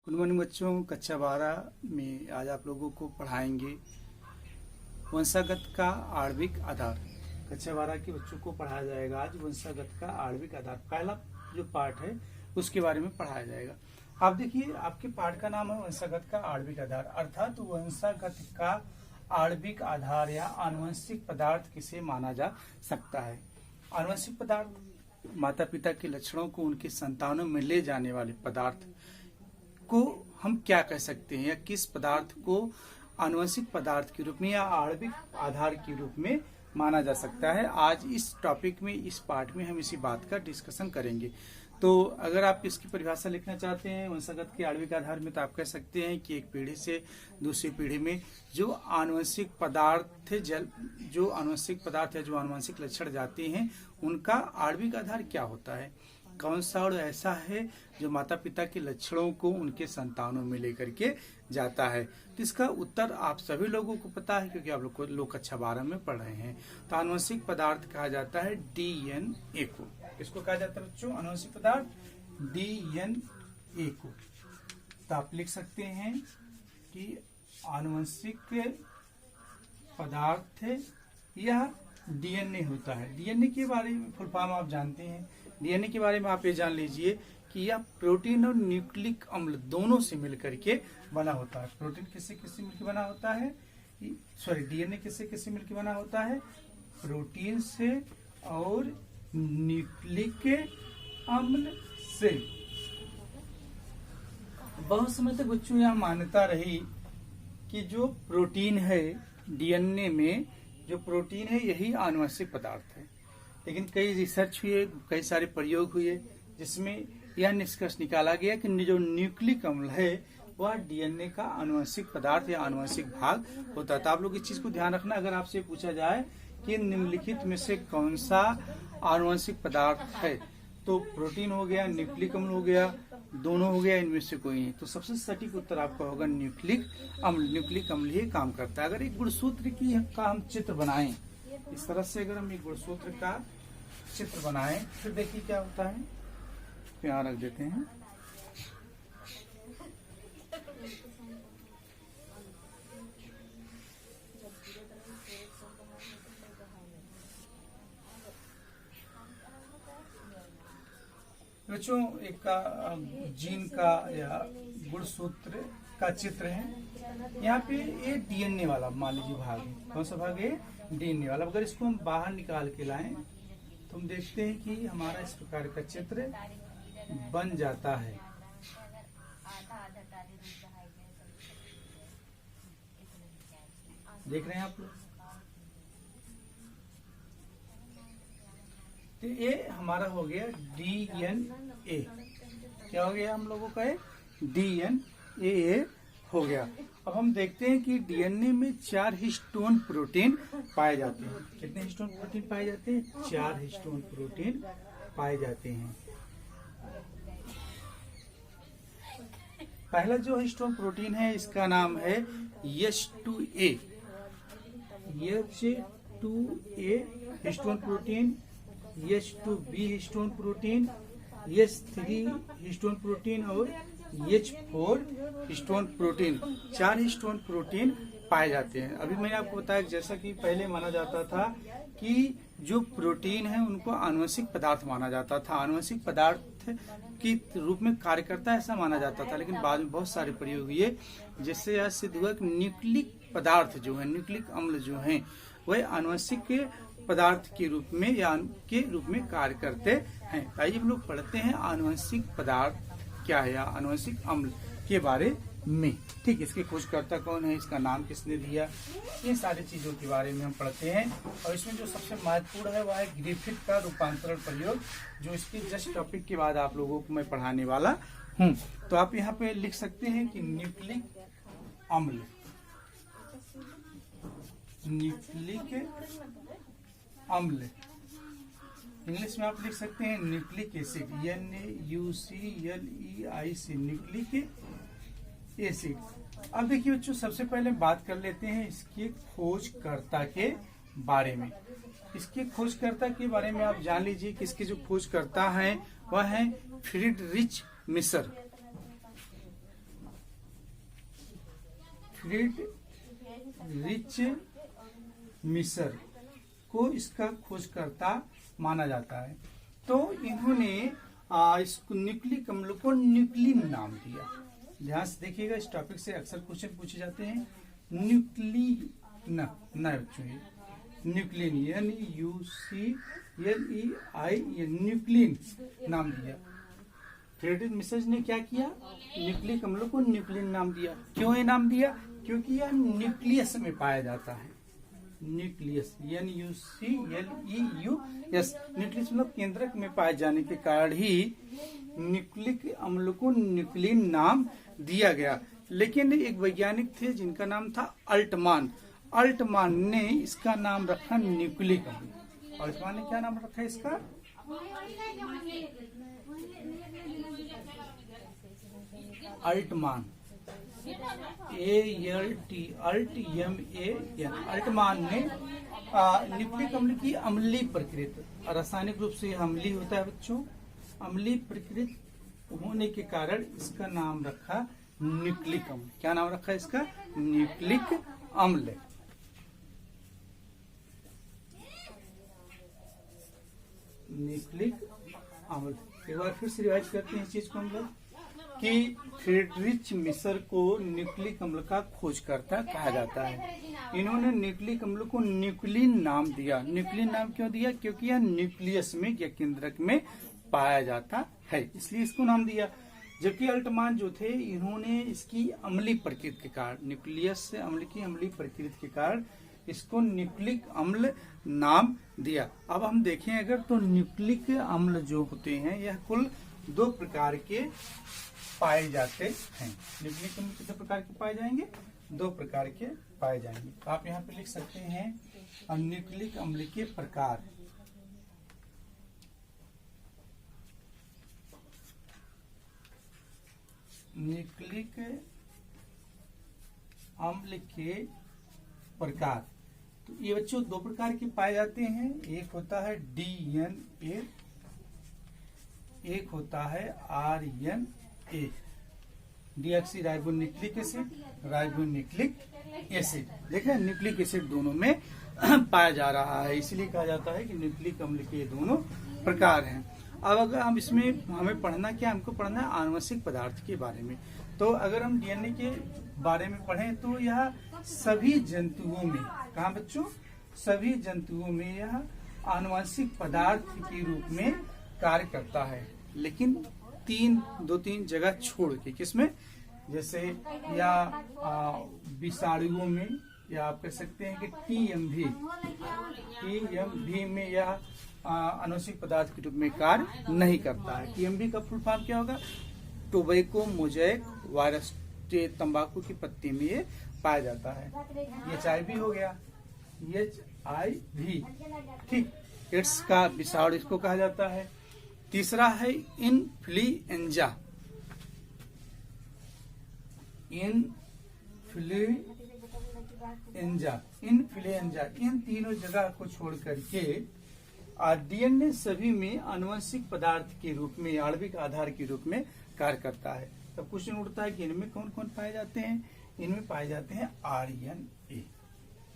Good morning बच्चों। कक्षा 12 में आज आप लोगों को पढ़ाएंगे वंशागत का आणविक आधार। कक्षा 12 के बच्चों को पढ़ाया जाएगा आज वंशागत का आणविक आधार। पहला जो पार्ट है उसके बारे में पढ़ाया जाएगा। आप देखिए, आपके पाठ का नाम है वंशागत का आणविक आधार, अर्थात वंशागत का आणविक आधार या आनुवंशिक पदार्थ किसे माना जा सकता है। आनुवंशिक पदार्थ माता पिता के लक्षणों को उनके संतानों में ले जाने वाले पदार्थ को हम क्या कह सकते हैं, या किस पदार्थ को आनुवंशिक पदार्थ के रूप में या आणविक आधार के रूप में माना जा सकता है। आज इस टॉपिक में, इस पार्ट में हम इसी बात का डिस्कशन करेंगे। तो अगर आप इसकी परिभाषा लिखना चाहते हैं वंशागत के आणविक आधार में, तो आप कह सकते हैं कि एक पीढ़ी से दूसरी पीढ़ी में जो आनुवंशिक पदार्थ जो आनुवंशिक लक्षण जाते हैं उनका आणविक आधार क्या होता है। कौन सा और ऐसा है जो माता पिता के लक्षणों को उनके संतानों में लेकर के जाता है। तो इसका उत्तर आप सभी लोगों को पता है, क्योंकि आप लोग कक्षा 12 में पढ़ रहे हैं। तो आनुवंशिक पदार्थ कहा जाता है डीएनए को। किसको कहा जाता है बच्चों? आनुवंशिक पदार्थ डीएनए को। तो आप लिख सकते हैं कि आनुवंशिक पदार्थ यह डीएनए होता है। डीएनए के बारे में फुल फॉर्म आप जानते हैं। डीएनए के बारे में आप ये जान लीजिए कि यह प्रोटीन और न्यूक्लिक अम्ल दोनों से मिलकर के बना होता है। प्रोटीन किससे किससे मिलकर बना होता है? डीएनए किससे किससे मिलकर बना होता है? प्रोटीन से और न्यूक्लिक अम्ल से। बहुत समय तक बच्चों यह मान्यता रही कि जो प्रोटीन है डीएनए में, जो प्रोटीन है यही आनुवंशिक पदार्थ है। लेकिन कई रिसर्च हुए, कई सारे प्रयोग हुए, जिसमें यह निष्कर्ष निकाला गया कि जो न्यूक्लिक अम्ल है वह डीएनए का आनुवंशिक पदार्थ या आनुवंशिक भाग होता है। तो आप लोग इस चीज को ध्यान रखना। अगर आपसे पूछा जाए कि निम्नलिखित में से कौन सा आनुवंशिक पदार्थ है, तो प्रोटीन हो गया, न्यूक्लिक अम्ल हो गया, दोनों हो गया, इनमें से कोई नहीं। तो सबसे सटीक उत्तर आपका होगा न्यूक्लिक अम्ल। न्यूक्लिक अम्ल ही काम करता है। अगर एक गुणसूत्र का हम चित्र बनाएं, इस तरह से अगर हम एक गुणसूत्र का चित्र बनाएं, फिर देखिए क्या होता है। यहाँ रख देते हैं। बच्चों, एक जीन का या गुणसूत्र का चित्र है। यहाँ पे ये डीएनए वाला मान लीजिए भाग है। कौन सा भाग है? डीएनए वाला। अगर इसको हम बाहर निकाल के लाएं तो हम देखते हैं कि हमारा इस प्रकार का चित्र बन जाता है। देख रहे हैं आप लोग? तो ये हमारा हो गया डीएनए। क्या हो गया हम लोगों का? डीएनए हो गया। अब हम देखते हैं कि डीएनए में 4 हिस्टोन प्रोटीन पाए जाते हैं। कितने हिस्टोन प्रोटीन पाए जाते हैं? 4 हिस्टोन प्रोटीन पाए जाते हैं। पहला जो हिस्टोन प्रोटीन है इसका नाम है H2A। H2A histone protein, H2B histone protein, H3 histone protein और H4 histone protein. 4 histone protein पाए जाते हैं। अभी मैंने आपको बताया, जैसा कि पहले माना जाता था कि जो प्रोटीन है उनको आनुवंशिक पदार्थ माना जाता था, आनुवंशिक पदार्थ के रूप में कार्य करता है ऐसा माना जाता था। लेकिन बाद में बहुत सारे प्रयोग हुए, जिससे यह सिद्ध हुआ कि न्यूक्लिक पदार्थ जो है, न्यूक्लिक अम्ल जो है, वह आनुवंशिक पदार्थ के रूप में या के रूप में कार्य करते हैं। आइए हम लोग पढ़ते हैं आनुवंशिक पदार्थ क्या है या आनुवंशिक अम्ल के बारे में। ठीक, इसके खोजकर्ता कौन है, इसका नाम किसने दिया, ये सारी चीजों के बारे में हम पढ़ते हैं। और इसमें जो सबसे महत्वपूर्ण है वह है ग्रिफिथ का रूपांतरण प्रयोग, जो इसके जस्ट टॉपिक के बाद आप लोगों को मैं पढ़ाने वाला हूँ। तो आप यहाँ पे लिख सकते हैं कि न्यूक्लिक अम्ल, न्यूक्लिक अम्ल। इंग्लिश में आप लिख सकते हैं nucleic acid, NaUcLeic, nucleic acid. अब देखिए बच्चों, सबसे पहले बात कर लेते हैं इसके खोजकर्ता के बारे में। इसके खोजकर्ता के बारे में आप जान लीजिए कि इसके जो खोजकर्ता हैं वह है फ्रीडरिच मिसर। फ्रीडरिच मिसर को इसका खोजकर्ता माना जाता है। तो इन्होंने इसको न्यूक्लिक अम्ल को न्यूक्लिन नाम दिया। ध्यान से देखिएगा, इस टॉपिक से अक्सर क्वेश्चन पूछे जाते हैं। न्यूक्लिन बच्चों, न्यूक्लिन NUCLEIN न्यूक्लिन नाम दिया। फ्रेडरिक मिसर ने क्या किया, न्यूक्लिक अम्लों को न्यूक्लिन नाम दिया। क्यों ये नाम दिया? क्योंकि यह न्यूक्लियस में पाया जाता है। न्यूक्लियस NUCLEUS न्यूक्लियस मतलब केंद्रक में पाए जाने के कारण ही न्यूक्लिक अम्ल को न्यूक्लिन नाम दिया गया। लेकिन एक वैज्ञानिक थे जिनका नाम था अल्टमान ने इसका नाम रखा न्यूक्लिक अम्ल। अल्टमान ने क्या नाम रखा इसका? अल्टमान अल्टमान ने न्यूक्लिक अम्ल की अम्लीय प्रकृति, रासायनिक रूप से अम्लीय होता है बच्चों, अम्लीय प्रकृति होने के कारण इसका नाम रखा न्यूक्लिक अम्ल। क्या नाम रखा इसका? न्यूक्लिक अम्ल। न्यूक्लिक अम्ल। एक बार फिर से रिवाइज करते हैं इस चीज को हम लोग कि फ्रीडरिच मिसर को न्यूक्लिक अम्ल का खोजकर्ता कहा जाता है। इन्होंने न्यूक्लिक अम्ल को न्यूक्लिन नाम दिया। न्यूक्लिन नाम क्यों दिया? क्योंकि यह न्यूक्लियस में या केंद्रक में पाया जाता है, इसलिए इसको नाम दिया। जबकि अल्टमान जो थे, इन्होंने इसकी अम्लीय प्रकृति के कारण, न्यूक्लियस से अम्ल की अम्लीय प्रकृति के कारण इसको न्यूक्लिक अम्ल नाम दिया। अब हम देखें अगर, तो न्यूक्लिक अम्ल जो होते हैं यह कुल 2 प्रकार के पाए जाते हैं। न्यूक्लिक अम्ल कितने प्रकार के पाए जाएंगे? 2 प्रकार के पाए जाएंगे। तो आप यहाँ पे लिख सकते हैं न्यूक्लिक अम्ल के प्रकार। न्यूक्लिक अम्ल के प्रकार, तो ये बच्चों 2 प्रकार के पाए जाते हैं। एक होता है DNA, एक होता है RNA, deoxy ribonucleic acid, ribonucleic acid. देखा, न्यूक्लिक एसिड दोनों में पाया जा रहा है, इसलिए कहा जाता है कि न्यूक्लिक अम्ल के दोनों प्रकार हैं। अब अगर हम इसमें हमें पढ़ना क्या, हमको पढ़ना है आनुवंशिक पदार्थ के बारे में। तो अगर हम DNA के बारे में पढ़ें तो यह सभी जंतुओं में, कहा बच्चों, सभी जंतुओं में यह आनुवंशिक पदार्थ के रूप में कार्य करता है, लेकिन 2-3 जगह छोड़ के। किसमें? जैसे या विषाणुओं में, या आप कह सकते हैं कि TMV में यह आनुवंशिक पदार्थ के रूप में कार्य नहीं करता है। TMV का फुल फॉर्म क्या होगा? टोबैको मोज़ेक वायरस, तंबाकू की पत्ती में ये पाया जाता है। HIV हो गया, HIV, ठीक, एड्स का विषाणु इसको कहा जाता है। तीसरा है इन्फ्लुएंजा, इन्फ्लुएंजा। इन तीनों जगह को छोड़ करके DNA सभी में आनुवंशिक पदार्थ के रूप में, आणविक आधार के रूप में कार्य करता है। तब क्वेश्चन उठता है कि इनमें कौन कौन पाए जाते हैं? इनमें पाए जाते हैं RNA।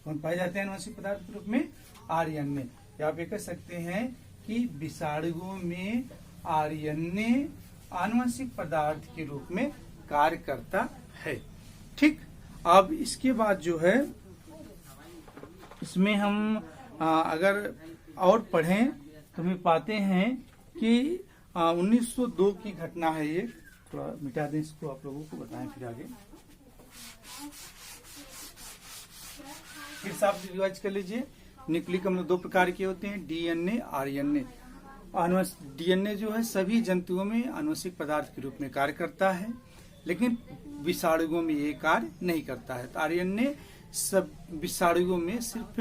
कौन पाए जाते हैं आनुवंशिक पदार्थ के रूप में? RNA। या आप ये कह सकते हैं कि विषाणुओं में RNA आनुवंशिक पदार्थ के रूप में कार्य करता है। ठीक, अब इसके बाद जो है, इसमें हम अगर और पढ़ें तो हम पाते हैं कि 1902 की घटना है। ये थोड़ा मिटा दें इसको, आप लोगों को बताएं फिर आगे। फिर से आप रिवाइज कर लीजिए। न्यूक्लिक अम्ल 2 प्रकार के होते हैं, DNA, RNA। DNA जो है सभी जंतुओं में आनुवंशिक पदार्थ के रूप में कार्य करता है, लेकिन विषाणुओं में ये कार्य नहीं करता है। तो RNA सब विषाणुओं में सिर्फ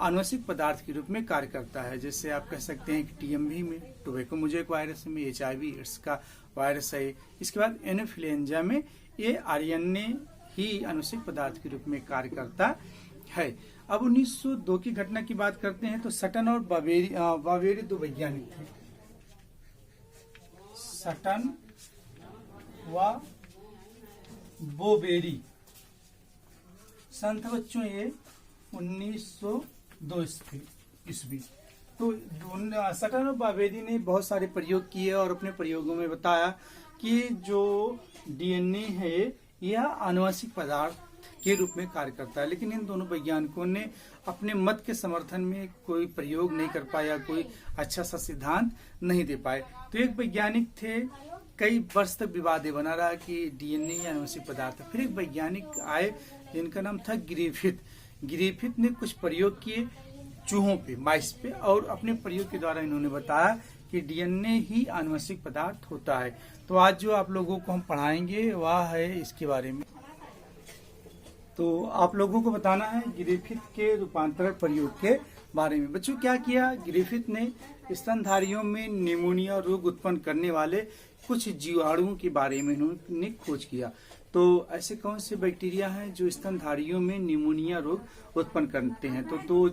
आनुवंशिक पदार्थ के रूप में कार्य करता है। जैसे आप कह सकते हैं कि TMV में टोबैको मोज़ेक वायरस में HIV एड्स का वायरस है। इसके बाद इन्फ्लुएंजा में ये RNA ही आनुवंशिक पदार्थ के रूप में कार्य करता है। अब 1902 की घटना की बात करते हैं तो सटन और बावेरी 2 वैज्ञानिक थे। सटन व बोवेरी सन था बच्चों ये 1902 ईस्वी। तो सटन और बाबेदी ने बहुत सारे प्रयोग किए और अपने प्रयोगों में बताया कि जो डीएनए है यह आनुवंशिक पदार्थ के रूप में कार्य करता है। लेकिन इन दोनों वैज्ञानिकों ने अपने मत के समर्थन में कोई प्रयोग नहीं कर पाया, कोई अच्छा सा सिद्धांत नहीं दे पाए। तो एक वैज्ञानिक थे, कई वर्ष तक विवाद बना रहा कि डीएनए आनुवंशिक पदार्थ है। फिर एक वैज्ञानिक आए जिनका नाम था ग्रिफिथ ने कुछ प्रयोग किए चूहों पे, माइस पे, और अपने प्रयोग के द्वारा इन्होंने बताया कि डीएनए ही आनुवंशिक पदार्थ होता है। तो आज जो आप लोगों को हम पढ़ाएंगे वह है इसके बारे में। तो आप लोगों को बताना है ग्रिफिथ के रूपांतरण प्रयोग के बारे में। बच्चों क्या किया, ग्रिफिथ ने स्तनधारियों में निमोनिया रोग उत्पन्न करने वाले कुछ जीवाणुओं के बारे में इन्होंने खोज किया। तो ऐसे कौन से बैक्टीरिया हैं जो स्तनधारियों में निमोनिया रोग उत्पन्न करते हैं? तो दो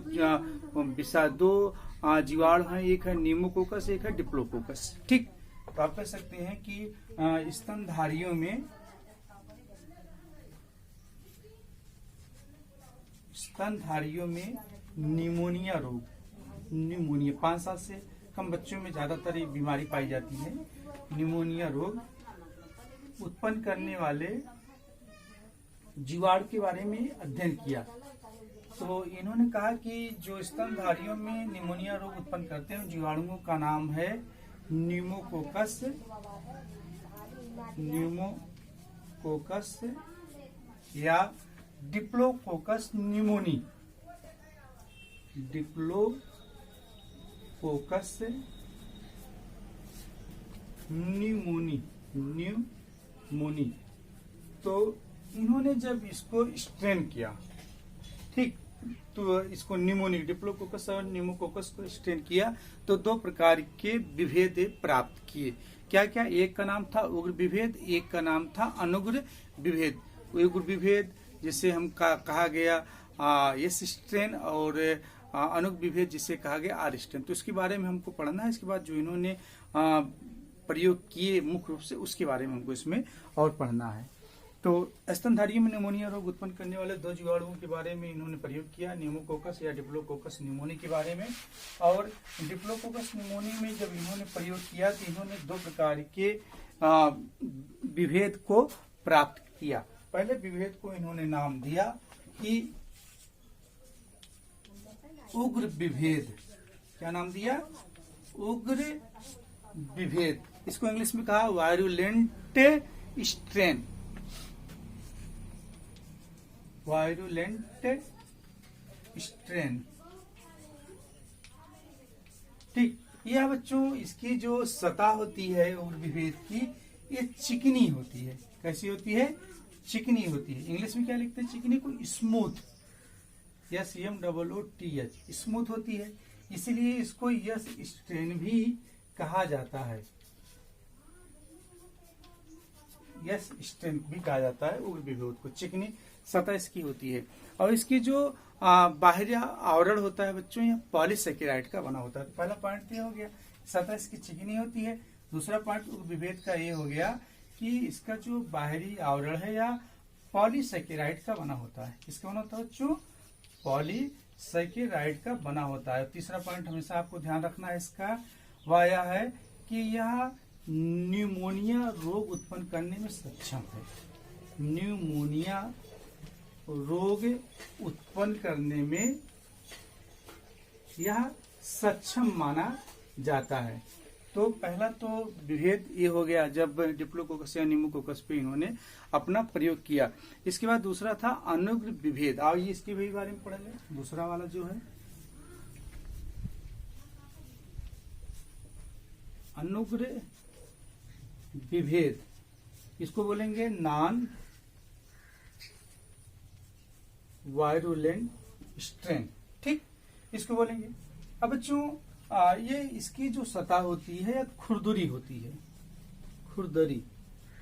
जीवाणु हैं, एक है न्यूमोकोकस, एक है डिप्लोकोकस। ठीक, तो आप कह सकते हैं कि स्तनधारियों में निमोनिया रोग, 5 साल से कम बच्चों में ज्यादातर ये बीमारी पाई जाती है। निमोनिया रोग उत्पन्न करने वाले जीवाणु के बारे में अध्ययन किया। तो इन्होंने कहा कि जो स्तनधारियों में निमोनिया रोग उत्पन्न करते हैं उन जीवाणुओं का नाम है न्यूमोकोकस या डिप्लोकोकस न्यूमोनी। तो इन्होंने जब इसको स्ट्रेन किया, ठीक, तो इसको डिप्लोकोकस और न्यूमोकोकस को स्ट्रेन किया तो 2 प्रकार के विभेद प्राप्त किए। क्या क्या? एक का नाम था उग्र विभेद, एक का नाम था अनुग्र विभेद। उग्र विभेद जिसे हम कहा गया एस स्ट्रेन, और अनुग्र विभेद जिसे कहा गया आर स्ट्रेन। तो इसके बारे में हमको पढ़ना है। इसके बाद जो इन्होंने प्रयोग किए मुख्य रूप से उसके बारे में हमको इसमें और पढ़ना है। तो स्तनधारियों में निमोनिया रोग उत्पन्न करने वाले 2 जीवाणुओं के बारे में इन्होंने प्रयोग किया, न्यूमोकोकस या डिप्लोकोकस न्यूमोनी के बारे में। और डिप्लोकोकस न्यूमोनी में जब इन्होंने प्रयोग किया तो इन्होंने 2 प्रकार के विभेद को प्राप्त किया। पहले विभेद को इन्होंने नाम दिया कि उग्र विभेद। क्या नाम दिया? उग्र विभेद। इसको इंग्लिश में कहा वायरुलेंट स्ट्रेन। ठीक, यह बच्चों इसकी जो सतह होती है उग्र विभेद की, ये चिकनी होती है। कैसी होती है? चिकनी होती है। इंग्लिश में क्या लिखते हैं चिकनी को? स्मूथ, SMOOTH, स्मूथ होती है। इसलिए इसको यस स्ट्रेन भी कहा जाता है। यस स्ट्रेन भी कहा जाता है उग्र विभेद को। चिकनी सतह इसकी होती है। और इसकी जो बाहरी आवरण होता है बच्चों, यह पॉलीसेकेराइड का बना होता है। पहला पॉइंट ये हो गया, सतह इसकी चिकनी होती है। दूसरा पॉइंट उग्र विभेद का ये हो गया कि इसका जो बाहरी आवरण है या पॉलीसेकेराइड का बना होता है। किसका बना होता है बच्चों? पॉलीसेकेराइड का बना होता है। तीसरा पॉइंट हमेशा आपको ध्यान रखना है इसका, वह यह है कि यह न्यूमोनिया रोग उत्पन्न करने में सक्षम है। न्यूमोनिया रोग उत्पन्न करने में यह सक्षम माना जाता है। तो पहला तो विभेद ये हो गया जब डिप्लोकोकस या न्यूमोकोकस पे इन्होंने अपना प्रयोग किया। इसके बाद दूसरा था अनुग्र विभेद। आओ ये इसके भी बारे में पढ़ लें। दूसरा वाला जो है अनुग्र विभेद, इसको बोलेंगे नॉन वायरुलेंट स्ट्रेन। ठीक, इसको बोलेंगे। अब बच्चों ये इसकी जो सतह होती है खुरदरी होती है। खुरदरी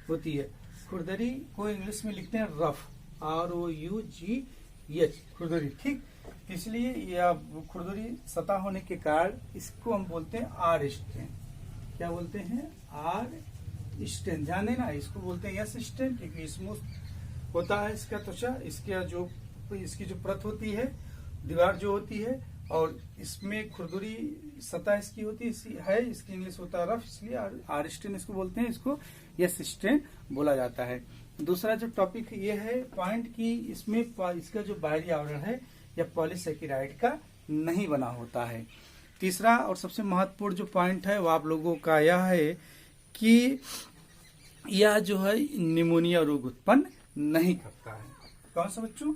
होती है। खुरदरी को इंग्लिश में लिखते हैं रफ, ROUGH, खुरदरी। ठीक, इसलिए यह खुरदरी सतह होने के कारण इसको हम बोलते हैं आर स्ट्रेन। क्या बोलते हैं? R strain. ध्यान देना, इसको बोलते हैं यस स्ट्रेन क्योंकि स्मूथ होता है इसका त्वचा, इसका जो इसकी जो परत होती है, दीवार जो होती है, और इसमें खुरदुरी सतह इसकी होती है, इसकी इंग्लिश होता है रफ, इसलिए आर स्टेन इसको बोलते हैं, इसको यस स्टेन बोला जाता है। दूसरा जो टॉपिक ये है पॉइंट की इसमें इसका जो बाहरी आवरण है या पॉलीसेकेराइड का नहीं बना होता है। तीसरा और सबसे महत्वपूर्ण जो पॉइंट है वो आप लोगों का यह है कि यह जो है निमोनिया रोग उत्पन्न नहीं करता है। कौन सा बच्चों?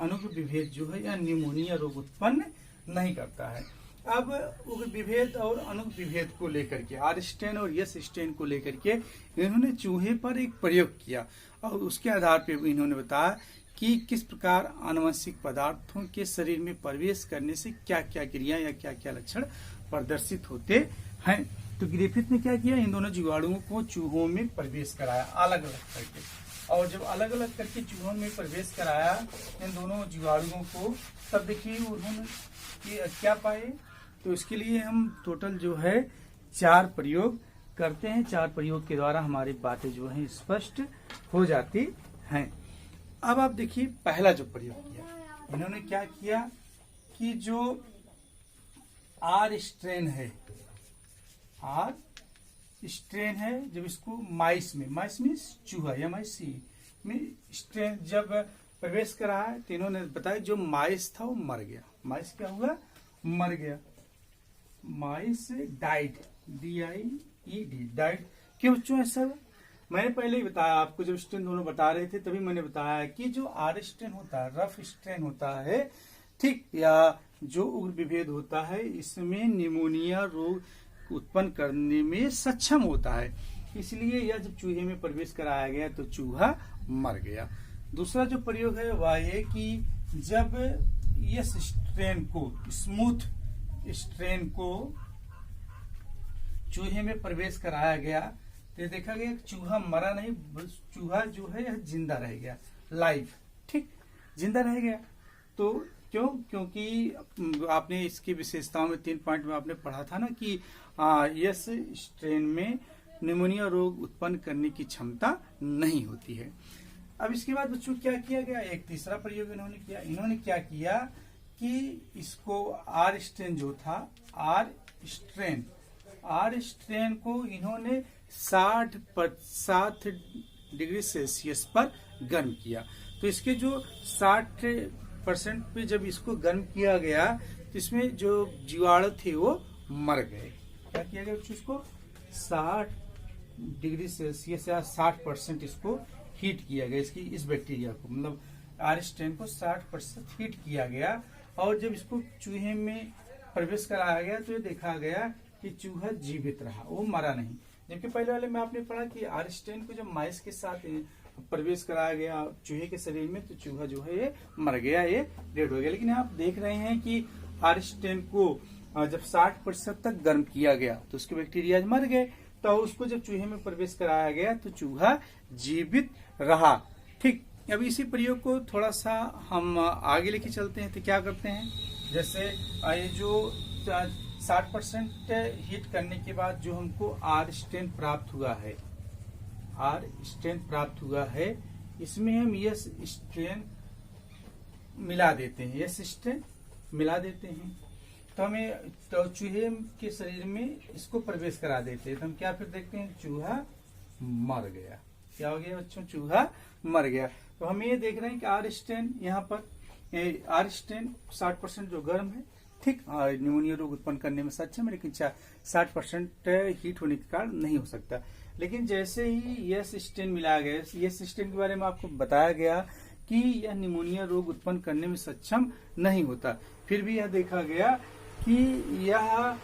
अणुक विभेद जो है यह निमोनिया रोग उत्पन्न नहीं करता है। अब उग्र विभेद और अणुक विभेद को लेकर के, आर स्टेन और यस स्टेन को लेकर के इन्होंने चूहे पर एक प्रयोग किया और उसके आधार पर इन्होंने बताया कि किस प्रकार आनुवंशिक पदार्थों के शरीर में प्रवेश करने से क्या क्या क्रिया या क्या क्या लक्षण प्रदर्शित होते हैं। तो ग्रिफिथ ने क्या किया, इन दोनों जीवाणुओं को चूहों में प्रवेश कराया अलग अलग करके, और जब अलग अलग करके चूहों में प्रवेश कराया इन दोनों जीवाणुओं को, तब देखिए उन्होंने क्या पाए। तो इसके लिए हम टोटल जो है 4 प्रयोग करते हैं। 4 प्रयोग के द्वारा हमारी बातें जो है स्पष्ट हो जाती हैं। अब आप देखिए पहला जो प्रयोग किया, इन्होंने क्या किया कि जो आर स्ट्रेन है, आर स्ट्रेन है, जब इसको माइस मीन्स चूहा या माइस में स्ट्रेन जब प्रवेश करा है, तो इन्होंने बताया जो माइस था वो मर गया। माइस क्या हुआ? मर गया। माइस डाइड, DIED, डाइड। क्यों बच्चों ऐसा? मैंने पहले ही बताया आपको, जब स्ट्रेन दोनों बता रहे थे तभी मैंने बताया कि जो आर स्ट्रेन होता है, रफ स्ट्रेन होता है, ठीक, या जो उग्र विभेद होता है, इसमें निमोनिया रोग उत्पन्न करने में सक्षम होता है। इसलिए यह जब चूहे में प्रवेश कराया गया तो चूहा मर गया। दूसरा जो प्रयोग है वह ये कि जब यस स्ट्रेन को, स्मूथ स्ट्रेन को चूहे में प्रवेश कराया गया तो देखा गया चूहा मरा नहीं, चूहा जो है यह जिंदा रह गया, लाइव, ठीक, जिंदा रह गया। तो क्यों? क्योंकि आपने इसकी विशेषताओं में 3 पॉइंट में आपने पढ़ा था ना कि यस स्ट्रेन में निमोनिया रोग उत्पन्न करने की क्षमता नहीं होती है। अब इसके बाद बच्चों क्या किया गया, एक तीसरा प्रयोग इन्होंने किया। इन्होंने क्या किया कि इसको आर स्ट्रेन जो था, आर स्ट्रेन को इन्होंने 60 डिग्री सेल्सियस पर गर्म किया। तो इसके जो 60% पे जब इसको गर्म किया गया तो इसमें जो जीवाणु थे वो मर गए। क्या किया गया बच्चों? इसको 60 डिग्री सेल्सियस या 60% इसको हीट किया गया, इसकी इस बैक्टीरिया को, मतलब आर स्ट्रेन को 60% हीट किया गया। और जब इसको चूहे में प्रवेश कराया गया तो ये देखा गया कि चूहा जीवित रहा, वो मरा नहीं। जबकि पहले वाले में आपने पढ़ा कि आर स्ट्रेन को जब माइस के साथ प्रवेश कराया गया चूहे के शरीर में तो चूहा जो है ये मर गया, ये डेड हो गया। लेकिन आप देख रहे हैं कि आर स्ट्रेन को जब 60% तक गर्म किया गया तो उसके बैक्टीरिया मर गए, तो उसको जब चूहे में प्रवेश कराया गया तो चूहा जीवित रहा। ठीक, अब इसी प्रयोग को थोड़ा सा हम आगे लेके चलते हैं। तो क्या करते हैं, जैसे ये जो 60% हीट करने के बाद जो हमको आर स्ट्रेन प्राप्त हुआ है, आर स्ट्रेन प्राप्त हुआ है, इसमें हम यस स्ट्रेन मिला देते हैं, यस स्ट्रेन मिला देते हैं। तो हमें तो चूहे के शरीर में इसको प्रवेश करा देते हैं। तो हम क्या फिर देखते हैं, चूहा मर गया। क्या हो गया बच्चों? चूहा मर गया। तो हम ये देख रहे हैं कि आर स्ट्रेन यहाँ पर आर स्ट्रेन 60% जो गर्म है, ठीक, न्यूमोनिया रोग उत्पन्न करने में सक्षम है, लेकिन 60% हीट होने के कारण नहीं हो सकता। लेकिन जैसे ही यस स्ट्रेन मिलाया गया, यस स्ट्रेन के बारे में आपको बताया गया कि यह निमोनिया रोग उत्पन्न करने में सक्षम नहीं होता, फिर भी यह देखा गया कि यह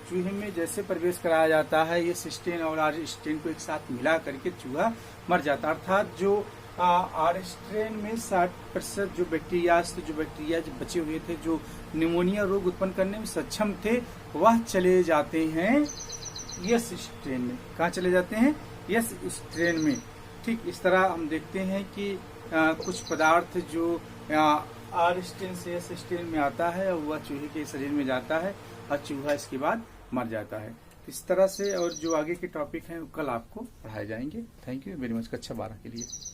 चूहे में जैसे प्रवेश कराया जाता है, ये स्ट्रेन और आर स्ट्रेन को एक साथ मिला करके चूहा मर जाता। अर्थात जो आर स्ट्रेन में 60% जो बैक्टीरिया बचे हुए थे जो निमोनिया रोग उत्पन्न करने में सक्षम थे, वह चले जाते हैं यस स्ट्रेन में। कहाँ चले जाते हैं? यस स्ट्रेन में। ठीक, इस तरह हम देखते हैं कि कुछ पदार्थ जो आर स्ट्रेन से यस स्ट्रेन में आता है वह चूहे के शरीर में जाता है और चूहा इसके बाद मर जाता है। इस तरह से और जो आगे के टॉपिक हैं कल आपको पढ़ाए जाएंगे। Thank you very much. कक्षा 12 के लिए।